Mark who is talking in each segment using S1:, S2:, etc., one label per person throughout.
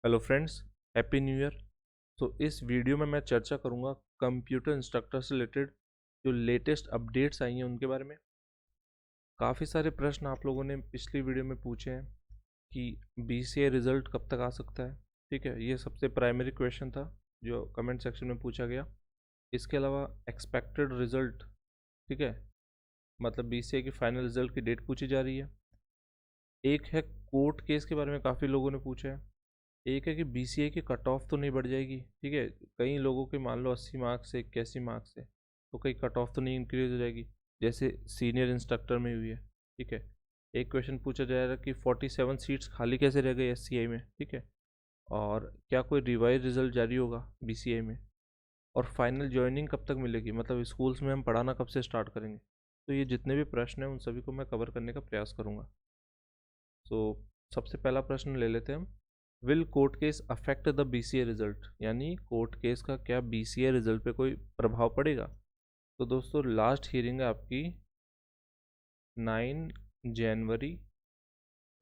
S1: Hello friends, happy new year. तो इस video में मैं चर्चा करूंगा कंप्यूटर इंस्ट्रक्टर से रिलेटेड जो लेटेस्ट अपडेट्स आई हैं उनके बारे में। काफ़ी सारे प्रश्न आप लोगों ने पिछली वीडियो में पूछे हैं कि बीसीए रिज़ल्ट कब तक आ सकता है। ठीक है, ये सबसे प्राइमरी क्वेश्चन था जो कमेंट सेक्शन में पूछा गया। इसके अलावा एक्सपेक्टेड रिज़ल्ट, ठीक है, मतलब बीसीए की फाइनल रिज़ल्ट की डेट पूछी जा रही है। एक है कोर्ट केस के बारे में काफ़ी लोगों ने पूछा है। एक है कि बीसीए की कट ऑफ तो नहीं बढ़ जाएगी। ठीक है, कई लोगों के मान लो 80 मार्क्स से 81 मार्क्स से, तो कहीं कट ऑफ तो नहीं इंक्रीज हो जाएगी जैसे सीनियर इंस्ट्रक्टर में हुई है। ठीक है, एक क्वेश्चन पूछा जाएगा कि 47 सीट्स खाली कैसे रह गई एससीआई में। ठीक है, और क्या कोई रिवाइज रिजल्ट जारी होगा बीसीए में, और फाइनल ज्वाइनिंग कब तक मिलेगी, मतलब स्कूल्स में हम पढ़ाना कब से स्टार्ट करेंगे। तो ये जितने भी प्रश्न हैं उन सभी को मैं कवर करने का प्रयास करूँगा। तो सबसे पहला प्रश्न ले लेते हैं हम। Will court case affect the BCA result, यानी कोर्ट केस का क्या बीसीए रिजल्ट पे कोई प्रभाव पड़ेगा। तो दोस्तों लास्ट हियरिंग है आपकी 9 जनवरी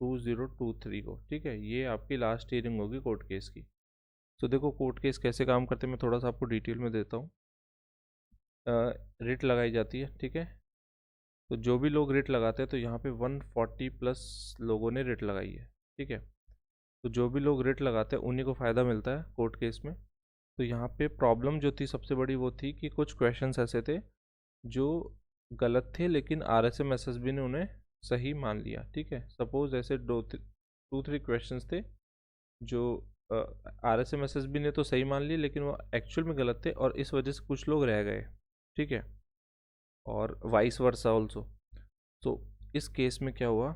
S1: 2023 को। ठीक है, ये आपकी लास्ट हियरिंग होगी कोर्ट केस की। तो देखो कोर्ट केस कैसे काम करते हैं मैं थोड़ा सा आपको डिटेल में देता हूँ। रिट लगाई जाती है। ठीक है, तो जो भी लोग रिट लगाते हैं, तो यहाँ पे 140 प्लस लोगों ने रिट लगाई है। ठीक है, तो जो भी लोग रेट लगाते हैं उन्हीं को फ़ायदा मिलता है कोर्ट केस में। तो यहाँ पे प्रॉब्लम जो थी सबसे बड़ी वो थी कि कुछ क्वेश्चंस ऐसे थे जो गलत थे, लेकिन आरएसएम एसएसबी ने उन्हें सही मान लिया। ठीक है, सपोज ऐसे 2-3 क्वेश्चंस थे जो आरएसएम एसएसबी ने तो सही मान लिए, लेकिन वो एक्चुअल में गलत थे और इस वजह से कुछ लोग रह गए। ठीक है, और वाइस वर्सा ऑल्सो। तो इस केस में क्या हुआ,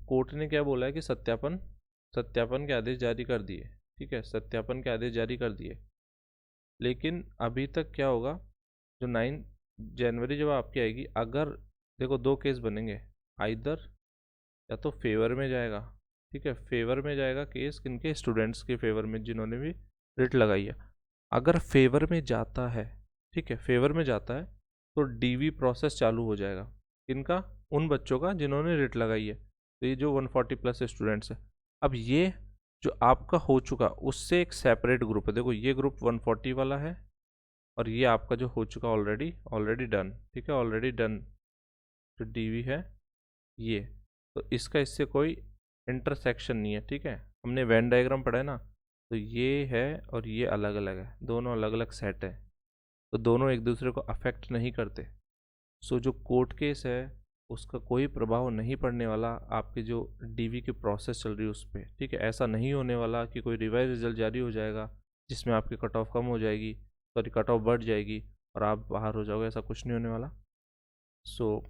S1: कोर्ट ने क्या बोला है कि सत्यापन सत्यापन के आदेश जारी कर दिए। ठीक है, सत्यापन के आदेश जारी कर दिए, लेकिन अभी तक क्या होगा, जो 9 जनवरी जब आपकी आएगी, अगर देखो दो केस बनेंगे, आइदर या तो फेवर में जाएगा। ठीक है, फेवर में जाएगा केस किनके, स्टूडेंट्स के फेवर में जिन्होंने भी रिट लगाई है। अगर फेवर में जाता है, ठीक है, फेवर में जाता है, तो डीवी प्रोसेस चालू हो जाएगा किनका, उन बच्चों का जिन्होंने रिट लगाई है। तो ये जो 140 प्लस स्टूडेंट्स है, अब ये जो आपका हो चुका उससे एक सेपरेट ग्रुप है। देखो ये ग्रुप 140 वाला है और ये आपका जो हो चुका ऑलरेडी ऑलरेडी डन। ठीक है, ऑलरेडी डन जो डीवी है ये, तो इसका इससे कोई इंटरसेक्शन नहीं है। ठीक है, हमने वेन डायग्राम पढ़ा है ना, तो ये है और ये अलग अलग है, दोनों अलग अलग सेट है, तो दोनों एक दूसरे को अफेक्ट नहीं करते। सो जो कोर्ट केस है उसका कोई प्रभाव नहीं पड़ने वाला आपके जो डीवी की प्रोसेस चल रही है उस पर। ठीक है, ऐसा नहीं होने वाला कि कोई रिवाइज रिजल्ट जारी हो जाएगा जिसमें आपकी कट ऑफ कम हो जाएगी, सॉरी कट ऑफ बढ़ जाएगी और आप बाहर हो जाओगे, ऐसा कुछ नहीं होने वाला। सो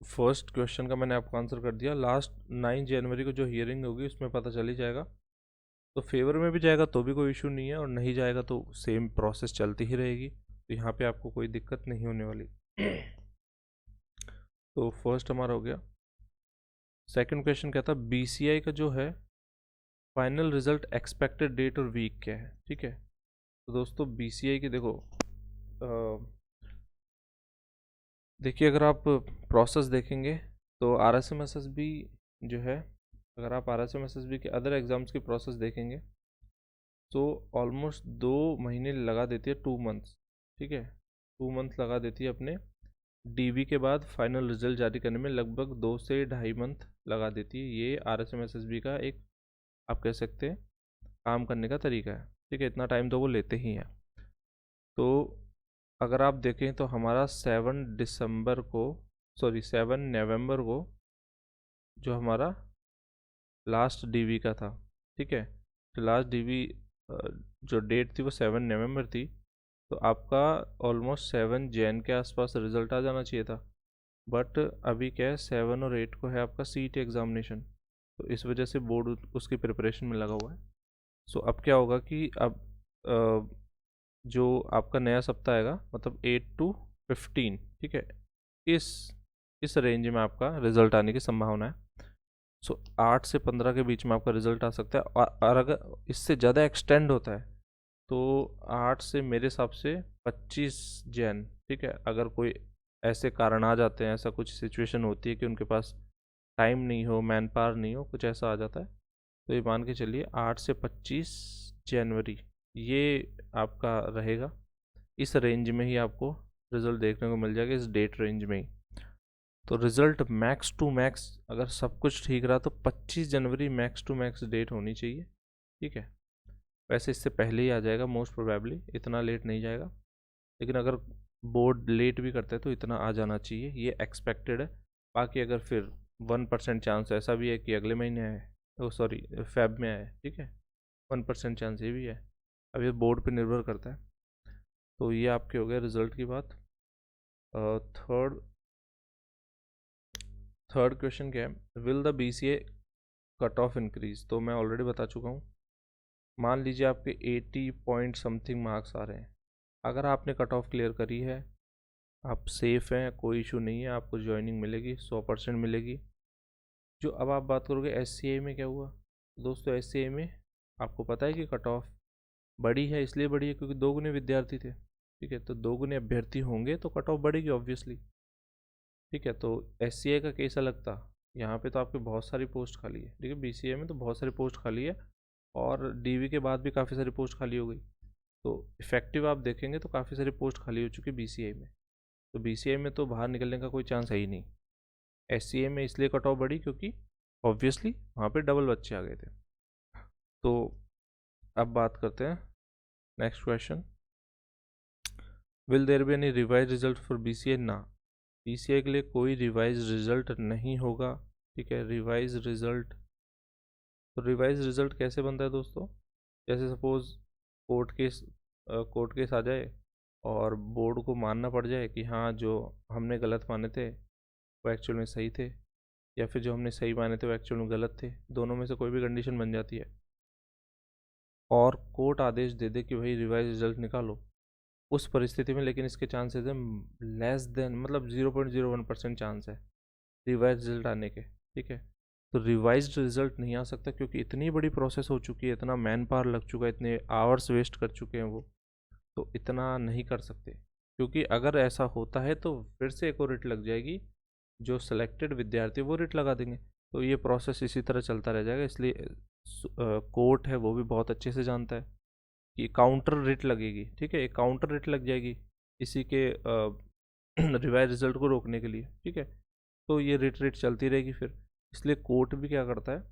S1: फर्स्ट क्वेश्चन का मैंने आपको आंसर कर दिया। लास्ट 9 जनवरी को जो हियरिंग होगी उसमें पता चल ही जाएगा। तो फेवर में भी जाएगा तो भी कोई इशू नहीं है, और नहीं जाएगा तो सेम प्रोसेस चलती ही रहेगी, तो यहाँ पे आपको कोई दिक्कत नहीं होने वाली। तो फर्स्ट हमारा हो गया। सेकंड क्वेश्चन क्या था, बीसीआई का जो है फाइनल रिजल्ट एक्सपेक्टेड डेट और वीक क्या है। ठीक है, तो दोस्तों बीसीआई की देखो, देखिए अगर आप प्रोसेस देखेंगे तो आरएसएम एसएसबी जो है, अगर आप आरएसएम एसएसबी के अदर एग्ज़ाम्स की प्रोसेस देखेंगे तो ऑलमोस्ट 2 महीने लगा देती है, 2 मंथ्स। ठीक है, 2 मंथ लगा देती है अपने डीवी के बाद फाइनल रिजल्ट जारी करने में, लगभग 2 से 2.5 मंथ लगा देती है। ये आरएसएम एसएसबी का एक आप कह सकते हैं काम करने का तरीका है। ठीक है, इतना टाइम तो वो लेते ही हैं। तो अगर आप देखें तो हमारा 7 दिसंबर को, सॉरी 7 नवंबर को जो हमारा लास्ट डीवी का था। ठीक है, तो लास्ट डीवी जो डेट थी वो 7 नवंबर थी, तो आपका ऑलमोस्ट 7 जैन के आसपास रिजल्ट आ जाना चाहिए था। बट अभी क्या है, 7 और 8 को है आपका सीईटी एग्जामिनेशन, तो इस वजह से बोर्ड उसकी प्रिपरेशन में लगा हुआ है। सो अब क्या होगा कि अब जो आपका नया सप्ताह आएगा, मतलब 8 to 15, ठीक है, इस इस रेंज में आपका रिजल्ट आने की संभावना है। सो 8 से 15 के बीच में आपका रिजल्ट आ सकता है, और अगर इससे ज़्यादा एक्सटेंड होता है तो 8 से मेरे हिसाब से 25 जैन। ठीक है, अगर कोई ऐसे कारण आ जाते हैं, ऐसा कुछ सिचुएशन होती है कि उनके पास टाइम नहीं हो, मैन पावर नहीं हो, कुछ ऐसा आ जाता है, तो ये मान के चलिए 8 से 25 जनवरी ये आपका रहेगा। इस रेंज में ही आपको रिज़ल्ट देखने को मिल जाएगा, इस डेट रेंज में ही। तो रिज़ल्ट मैक्स टू मैक्स अगर सब कुछ ठीक रहा तो 25 जनवरी मैक्स टू मैक्स डेट होनी चाहिए, ठीक है। वैसे इससे पहले ही आ जाएगा मोस्ट प्रोबेबली, इतना लेट नहीं जाएगा, लेकिन अगर बोर्ड लेट भी करता है तो इतना आ जाना चाहिए, ये एक्सपेक्टेड है। बाकी अगर फिर 1% चांस ऐसा भी है कि अगले महीने आए, ओ सॉरी फेब में आए, ठीक है, 1% चांस ये भी है। अब ये बोर्ड पे निर्भर करता है। तो ये आपके हो गए रिजल्ट की बात। थर्ड थर्ड क्वेश्चन क्या है, will the BCA cut off increase. तो मैं ऑलरेडी बता चुका हूँ। मान लीजिए आपके 80 पॉइंट समथिंग मार्क्स आ रहे हैं, अगर आपने कट ऑफ क्लियर करी है, आप सेफ हैं, कोई इशू नहीं है, आपको ज्वाइनिंग मिलेगी, 100% मिलेगी। जो अब आप बात करोगे SCA में क्या हुआ, दोस्तों SCA में आपको पता है कि कट ऑफ बड़ी है, इसलिए बड़ी है क्योंकि 2 गुने विद्यार्थी थे, ठीक है। तो 2 गुने अभ्यर्थी होंगे तो कट ऑफ बढ़ेगी ऑब्वियसली, ठीक है। तो SCA का केस अलग था, यहाँ पे तो आपके बहुत सारी पोस्ट खाली है, ठीक है। BCA में तो बहुत सारी पोस्ट खाली है और DV के बाद भी काफ़ी सारी पोस्ट खाली हो गई। तो इफेक्टिव आप देखेंगे तो काफ़ी सारी पोस्ट खाली हो चुकी है BCA में। तो BCA में तो बाहर निकलने का कोई चांस है ही नहीं। SCA में इसलिए कट ऑफ बढ़ी क्योंकि ऑब्वियसली वहाँ पे डबल बच्चे आ गए थे। तो अब बात करते हैं next question, will there be any revise result for BCA। ना, BCA के लिए कोई रिवाइज रिजल्ट नहीं होगा, ठीक है। रिवाइज रिजल्ट, तो रिवाइज रिजल्ट कैसे बनता है दोस्तों, जैसे सपोज कोर्ट केस आ जाए और बोर्ड को मानना पड़ जाए कि हाँ जो हमने गलत माने थे वो एक्चुअल में सही थे, या फिर जो हमने सही माने थे वो एक्चुअल में गलत थे, दोनों में से कोई भी कंडीशन बन जाती है, और कोर्ट आदेश दे दे कि भाई रिवाइज रिजल्ट निकालो, उस परिस्थिति में लेकिन इसके चांसेस हैं लेस देन, मतलब 0.01% चांस है रिवाइज रिजल्ट आने के, ठीक है। तो रिवाइज्ड रिजल्ट नहीं आ सकता क्योंकि इतनी बड़ी प्रोसेस हो चुकी है, इतना मैन पावर लग चुका है, इतने आवर्स वेस्ट कर चुके हैं वो, तो इतना नहीं कर सकते। क्योंकि अगर ऐसा होता है तो फिर से एक और रिट लग जाएगी, जो सिलेक्टेड विद्यार्थी वो रिट लगा देंगे, तो ये प्रोसेस इसी तरह चलता रह जाएगा। इसलिए कोर्ट है वो भी बहुत अच्छे से जानता है कि काउंटर रिट लगेगी, ठीक है, एक काउंटर रिट लग जाएगी इसी के रिवाइज रिजल्ट को रोकने के लिए, ठीक है। तो ये रिट चलती रहेगी फिर। इसलिए कोर्ट भी क्या करता है,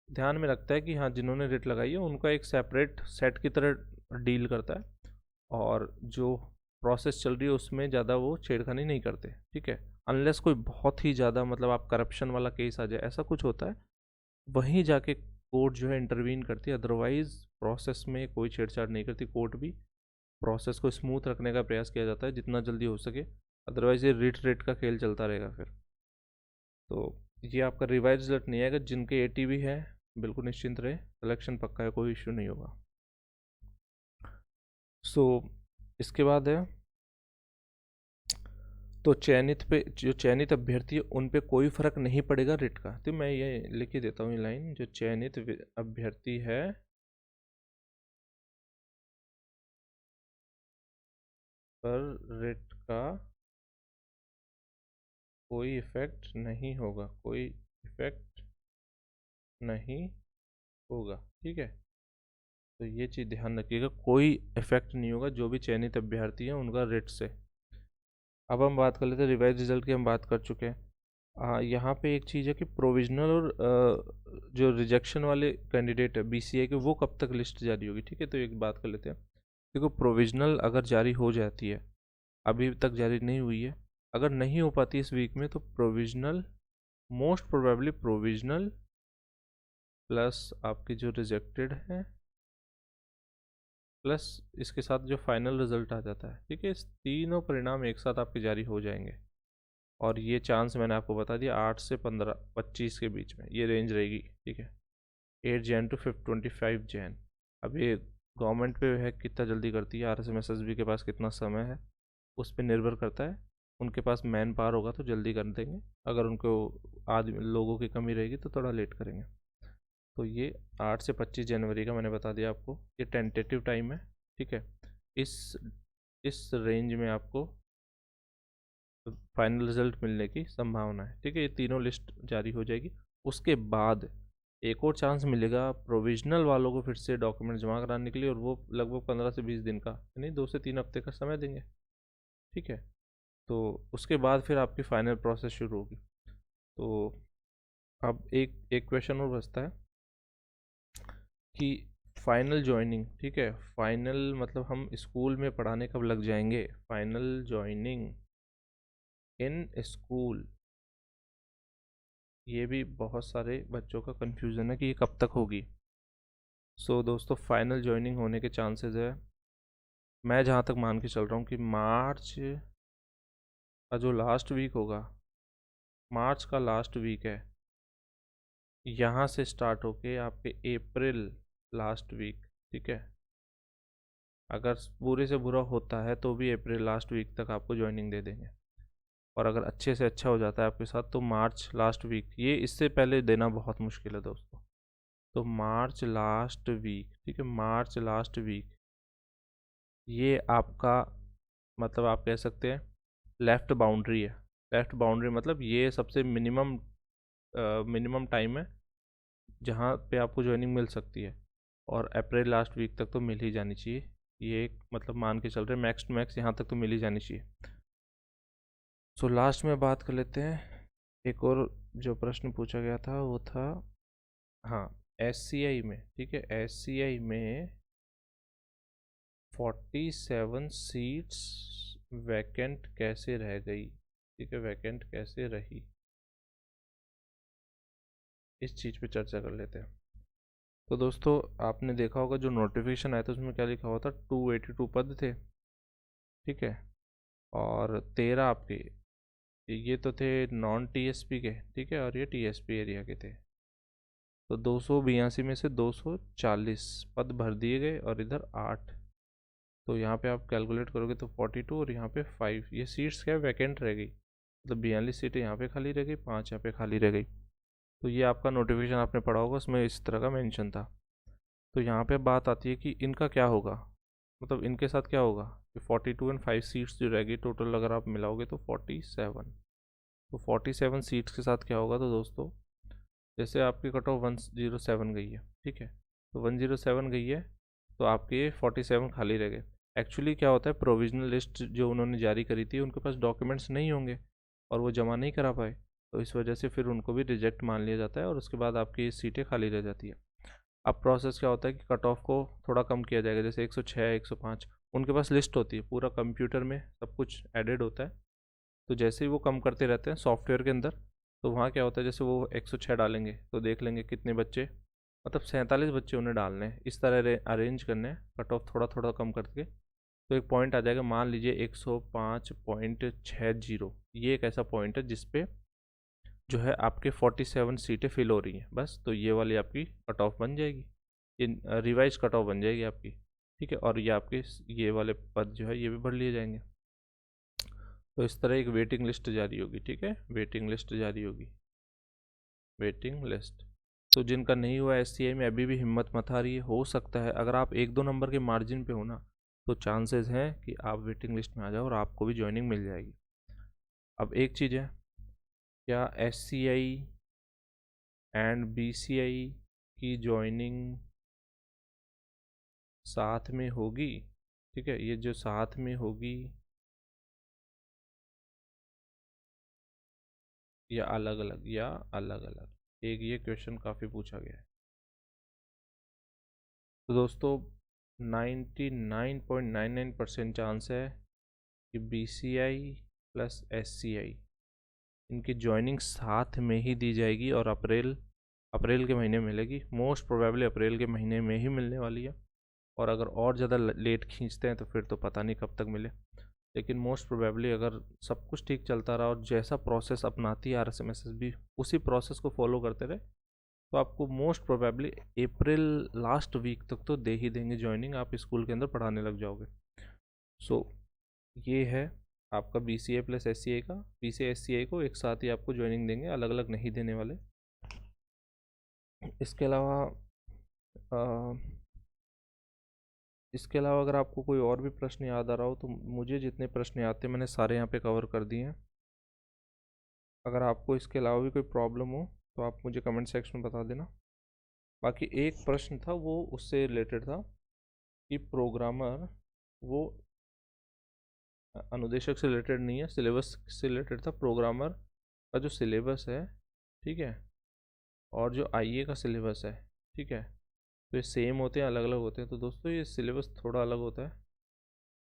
S1: ध्यान में रखता है कि हाँ जिन्होंने रिट लगाई है उनका एक सेपरेट सेट की तरह डील करता है, और जो प्रोसेस चल रही है उसमें ज़्यादा वो छेड़खानी नहीं करते, ठीक है। अनलेस कोई बहुत ही ज़्यादा मतलब आप करप्शन वाला केस आ जाए, ऐसा कुछ होता है, वहीं जाके कोर्ट जो है इंटरवीन करती है, अदरवाइज प्रोसेस में कोई छेड़छाड़ नहीं करती कोर्ट भी। प्रोसेस को स्मूथ रखने का प्रयास किया जाता है जितना जल्दी हो सके, अदरवाइज ये रिट का खेल चलता रहेगा फिर। तो ये आपका रिवाइज रिजल्ट नहीं आएगा, जिनके 80 भी है बिल्कुल निश्चिंत रहे, सिलेक्शन पक्का है, कोई इश्यू नहीं होगा। सो इसके बाद है, तो जो चयनित अभ्यर्थी है उन पे कोई फर्क नहीं पड़ेगा रिट का। तो मैं ये लिख ही देता हूँ ये लाइन, जो चयनित अभ्यर्थी है पर रिट का कोई इफेक्ट नहीं होगा, कोई इफेक्ट नहीं होगा, ठीक है। तो ये चीज़ ध्यान रखिएगा, कोई इफेक्ट नहीं होगा जो भी चयनित अभ्यर्थी हैं उनका रिट से। अब हम बात कर लेते हैं रिवाइज रिजल्ट की, हम बात कर चुके हैं। यहाँ पे एक चीज़ है कि प्रोविजनल और जो रिजेक्शन वाले कैंडिडेट है BCA के, वो कब तक लिस्ट जारी होगी, ठीक है। तो एक बात कर लेते हैं, देखो प्रोविजनल अगर जारी हो जाती है, अभी तक जारी नहीं हुई है, अगर नहीं हो पाती इस वीक में, तो provisional most probably provisional plus आपके जो रिजेक्टेड हैं प्लस इसके साथ जो फाइनल रिजल्ट आ जाता है, ठीक है, इस तीनों परिणाम एक साथ आपके जारी हो जाएंगे। और ये चांस मैंने आपको बता दिया 8 से 15-25 के बीच में ये रेंज रहेगी, ठीक है। 8 जैन टू 25 जैन। अब ये गवर्नमेंट पे है कितना जल्दी करती है, RSMSSB के पास कितना समय है, उस पर निर्भर करता है। उनके पास मैन पावर होगा तो जल्दी कर देंगे, अगर उनको आदमी लोगों की कमी रहेगी तो थोड़ा लेट करेंगे। तो ये 8 से 25 जनवरी का मैंने बता दिया आपको, ये टेंटेटिव टाइम है, ठीक है। इस रेंज में आपको फाइनल रिजल्ट मिलने की संभावना है, ठीक है। ये तीनों लिस्ट जारी हो जाएगी, उसके बाद एक और चांस मिलेगा प्रोविजनल वालों को फिर से डॉक्यूमेंट जमा कराने के लिए, और वो लगभग 15 से 20 दिन का, यानी 2 से 3 हफ्ते का समय देंगे। ठीक है, तो उसके बाद फिर आपकी फाइनल प्रोसेस शुरू होगी। तो अब एक एक क्वेश्चन और बचता है कि फाइनल ज्वाइनिंग, ठीक है, फाइनल मतलब हम स्कूल में पढ़ाने कब लग जाएंगे, फाइनल ज्वाइनिंग इन स्कूल, ये भी बहुत सारे बच्चों का कंफ्यूजन है कि ये कब तक होगी। सो दोस्तों, फाइनल ज्वाइनिंग होने के चांसेस है, मैं जहाँ तक मान के चल रहा हूँ कि मार्च का जो लास्ट वीक होगा, मार्च का लास्ट वीक है, यहाँ से स्टार्ट होके आपके अप्रैल लास्ट वीक, ठीक है, अगर बुरे से बुरा होता है तो भी अप्रैल लास्ट वीक तक आपको ज्वाइनिंग दे देंगे, और अगर अच्छे से अच्छा हो जाता है आपके साथ तो मार्च लास्ट वीक, ये इससे पहले देना बहुत मुश्किल है दोस्तों। तो मार्च लास्ट वीक, ठीक है, मार्च लास्ट वीक, ये आपका मतलब आप कह सकते हैं लेफ़्ट बाउंड्री है। लेफ़्ट बाउंड्री मतलब ये सबसे मिनिमम टाइम है जहाँ पे आपको ज्वाइनिंग मिल सकती है, और अप्रैल लास्ट वीक तक तो मिल ही जानी चाहिए। ये एक मतलब मान के चल रहे मैक्स टू मैक्स यहाँ तक तो मिल ही जानी चाहिए। सो लास्ट में बात कर लेते हैं, एक और जो प्रश्न पूछा गया था वो था, हाँ, SCI में, ठीक है, SCI में 47 सीट्स वैकेंट कैसे रह गई, ठीक है, वैकेंट कैसे रही, इस चीज़ पे चर्चा कर लेते हैं। तो दोस्तों, आपने देखा होगा जो नोटिफिकेशन आया था उसमें क्या लिखा हुआ था, 282 पद थे, ठीक है, और 13 आपके ये तो थे नॉन TSP के, ठीक है, और ये TSP एरिया के थे। तो 282 में से 240 पद भर दिए गए, और इधर 8, तो यहाँ पे आप कैलकुलेट करोगे तो 42, और यहाँ पे 5, ये सीट्स क्या वैकेंट रह गई, मतलब 42 सीटें यहाँ पे खाली रह गई, 5 यहाँ पे खाली रह गई। तो ये आपका नोटिफिकेशन आपने पढ़ा होगा, उसमें इस तरह का मेंशन था। तो यहाँ पे बात आती है कि इनका क्या होगा, मतलब इनके साथ क्या होगा कि 42 एंड 5 सीट्स जो रहेगी टोटल अगर आप मिलाओगे तो 47, तो 47 सीट्स के साथ क्या होगा, तो दोस्तों जैसे आपकी कट ऑफ 107 गई है, ठीक है, तो 107 गई है, तो आपके 47 खाली रह गए। एक्चुअली क्या होता है, प्रोविजनल लिस्ट जो उन्होंने जारी करी थी उनके पास डॉक्यूमेंट्स नहीं होंगे और वो जमा नहीं करा पाए, तो इस वजह से फिर उनको भी रिजेक्ट मान लिया जाता है, और उसके बाद आपकी सीटें खाली रह जाती है। अब प्रोसेस क्या होता है कि कट ऑफ को थोड़ा कम किया जाएगा, जैसे 106 105 उनके पास लिस्ट होती है, पूरा कंप्यूटर में सब कुछ एडेड होता है, तो जैसे ही वो कम करते रहते हैं सॉफ्टवेयर के अंदर, तो वहाँ क्या होता है, जैसे वो 106 डालेंगे तो देख लेंगे कितने बच्चे, मतलब 47 बच्चे उन्हें डालने हैं, इस तरह अरेंज करने हैं, कट ऑफ थोड़ा थोड़ा कम करके, तो एक पॉइंट आ जाएगा, मान लीजिए 105.60, ये एक ऐसा पॉइंट है जिसपे जो है आपके 47 सीटें फिल हो रही हैं, बस तो ये वाली आपकी कट ऑफ बन जाएगी, ये रिवाइज कट ऑफ बन जाएगी आपकी, ठीक है, और ये आपके ये वाले पद जो है ये भी भर लिए जाएंगे। तो इस तरह एक वेटिंग लिस्ट जारी होगी, ठीक है, वेटिंग लिस्ट जारी होगी, वेटिंग लिस्ट। तो जिनका नहीं हुआ SCI में अभी भी हिम्मत मत हारिए, हो सकता है अगर आप 1-2 नंबर के मार्जिन पे हो ना, तो चांसेस हैं कि आप वेटिंग लिस्ट में आ जाओ और आपको भी ज्वाइनिंग मिल जाएगी। अब एक चीज़ है, क्या SCI एंड BCI की ज्वाइनिंग साथ में होगी, ठीक है, ये जो साथ में होगी या अलग अलग, या अलग अलग, एक ये क्वेश्चन काफ़ी पूछा गया है। तो दोस्तों 99.99% चांस है कि BCI प्लस SCI इनकी ज्वाइनिंग साथ में ही दी जाएगी, और अप्रैल के महीने में मिलेगी, मोस्ट प्रोबेबली अप्रैल के महीने में ही मिलने वाली है, और अगर और ज़्यादा लेट खींचते हैं तो फिर तो पता नहीं कब तक मिले, लेकिन मोस्ट प्रोबेबली अगर सब कुछ ठीक चलता रहा और जैसा प्रोसेस अपनाती है RSMSS भी उसी प्रोसेस को फॉलो करते रहे, तो आपको मोस्ट प्रोबेबली अप्रैल लास्ट वीक तक तो दे ही देंगे ज्वाइनिंग, आप स्कूल के अंदर पढ़ाने लग जाओगे। सो ये है आपका BCI प्लस SCI का, BCI SCI को एक साथ ही आपको ज्वाइनिंग देंगे, अलग अलग नहीं देने वाले। इसके अलावा अगर आपको कोई और भी प्रश्न याद आ रहा हो तो मुझे जितने प्रश्न आते हैं मैंने सारे यहाँ पे कवर कर दिए हैं। अगर आपको इसके अलावा भी कोई प्रॉब्लम हो तो आप मुझे कमेंट सेक्शन में बता देना। बाकी एक प्रश्न था वो उससे रिलेटेड था कि प्रोग्रामर वो अनुदेशक से रिलेटेड नहीं है, सिलेबस से रिलेटेड था। प्रोग्रामर का जो सिलेबस है, ठीक है, और जो आईए का सिलेबस है, ठीक है, तो ये सेम होते हैं अलग अलग होते हैं? तो दोस्तों ये सिलेबस थोड़ा अलग होता है।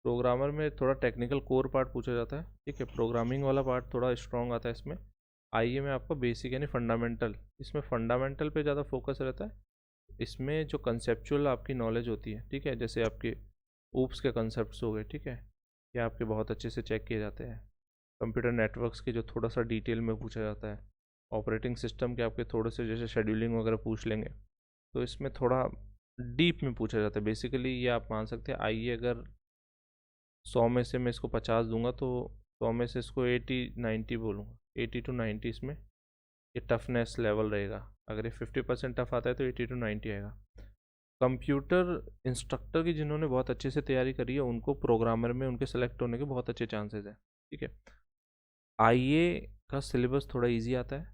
S1: प्रोग्रामर में थोड़ा टेक्निकल कोर पार्ट पूछा जाता है, ठीक है, प्रोग्रामिंग वाला पार्ट थोड़ा स्ट्रॉन्ग आता है इसमें। आईए में आपका बेसिक यानी फंडामेंटल, इसमें फंडामेंटल पे ज़्यादा फोकस रहता है। इसमें जो कंसेप्चुअल आपकी नॉलेज होती है, ठीक है, जैसे आपके ऊप्स के कंसेप्ट हो गए, ठीक है, ये आपके बहुत अच्छे से चेक किए जाते हैं। कंप्यूटर नेटवर्क्स के जो थोड़ा सा डिटेल में पूछा जाता है। ऑपरेटिंग सिस्टम के आपके थोड़े से जैसे शेड्यूलिंग वगैरह पूछ लेंगे, तो इसमें थोड़ा डीप में पूछा जाता है। बेसिकली ये आप मान सकते हैं, आइए अगर 100 में से मैं इसको 50 दूंगा तो 100 में से इसको 80-90 बोलूँगा। 80 to 90 इसमें ये टफनेस लेवल रहेगा। अगर ये 50% टफ आता है तो 80 to 90 आएगा। कंप्यूटर इंस्ट्रक्टर की जिन्होंने बहुत अच्छे से तैयारी करी है उनको प्रोग्रामर में उनके सेलेक्ट होने के बहुत अच्छे चांसेस हैं, ठीक है। आईए का सिलेबस थोड़ा इजी आता है,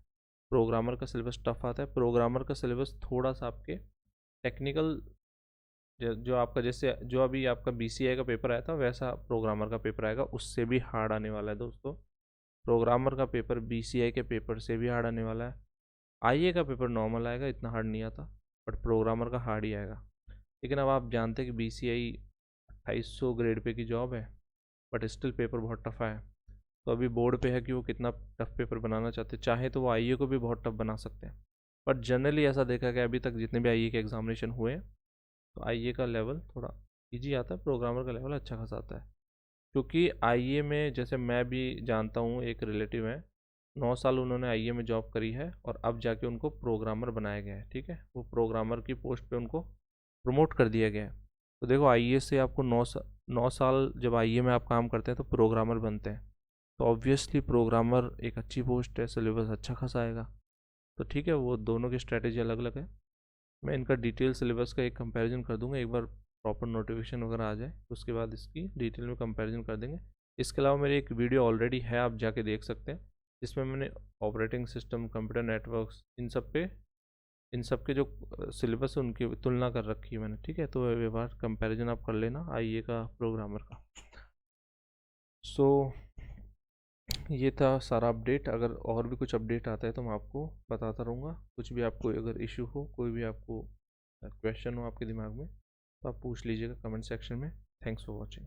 S1: प्रोग्रामर का सिलेबस टफ आता है। प्रोग्रामर का सिलेबस थोड़ा सा आपके टेक्निकल, जो आपका जैसे जो अभी आपका बीसीआई का पेपर आया था वैसा प्रोग्रामर का पेपर आएगा, उससे भी हार्ड आने वाला है दोस्तों। प्रोग्रामर का पेपर बीसीआई के पेपर से भी हार्ड आने वाला है। आईए का पेपर नॉर्मल आएगा, इतना हार्ड नहीं आता, बट प्रोग्रामर का हार्ड ही आएगा। लेकिन अब आप जानते हैं कि बीसीआई 2800 ग्रेड पे की जॉब है, बट स्टिल पेपर बहुत टफ है। तो अभी बोर्ड पे है कि वो कितना टफ पेपर बनाना चाहते हैं। चाहे तो वो आईए को भी बहुत टफ बना सकते हैं, बट जनरली ऐसा देखा गया अभी तक जितने भी आईए के एग्जामिनेशन हुए हैं, तो आईए का लेवल थोड़ा इजी आता है, प्रोग्रामर का लेवल अच्छा खासा आता है। क्योंकि आईए में जैसे मैं भी जानता हूँ, एक रिलेटिव है, 9 साल उन्होंने आईए में जॉब करी है और अब जाके उनको प्रोग्रामर बनाया गया है, ठीक है, वो प्रोग्रामर की पोस्ट पे उनको प्रमोट कर दिया गया है। तो देखो आईए से आपको 9 साल जब आईए में आप काम करते हैं तो प्रोग्रामर बनते हैं, तो ऑब्वियसली प्रोग्रामर एक अच्छी पोस्ट है, सिलेबस अच्छा खासा आएगा। तो ठीक है, वो दोनों की स्ट्रैटेजी अलग अलग है। मैं इनका डिटेल सिलेबस का एक कंपैरिजन कर दूंगा, एक बार प्रॉपर नोटिफिकेशन वगैरह आ जाए तो उसके बाद इसकी डिटेल में कंपैरिजन कर देंगे। इसके अलावा मेरी एक वीडियो ऑलरेडी है, आप जाके देख सकते हैं, जिसमें मैंने ऑपरेटिंग सिस्टम, कंप्यूटर नेटवर्क्स, इन सब के जो सिलेबस है उनकी तुलना कर रखी है मैंने, ठीक है। तो एक बार कंपैरिजन आप कर लेना आईए का प्रोग्रामर का। सो ये था सारा अपडेट। अगर और भी कुछ अपडेट आता है तो मैं आपको बताता रहूँगा। कुछ भी आपको अगर इशू हो, कोई भी आपको क्वेश्चन हो आपके दिमाग में, तो आप पूछ लीजिएगा कमेंट सेक्शन में। Thanks for watching.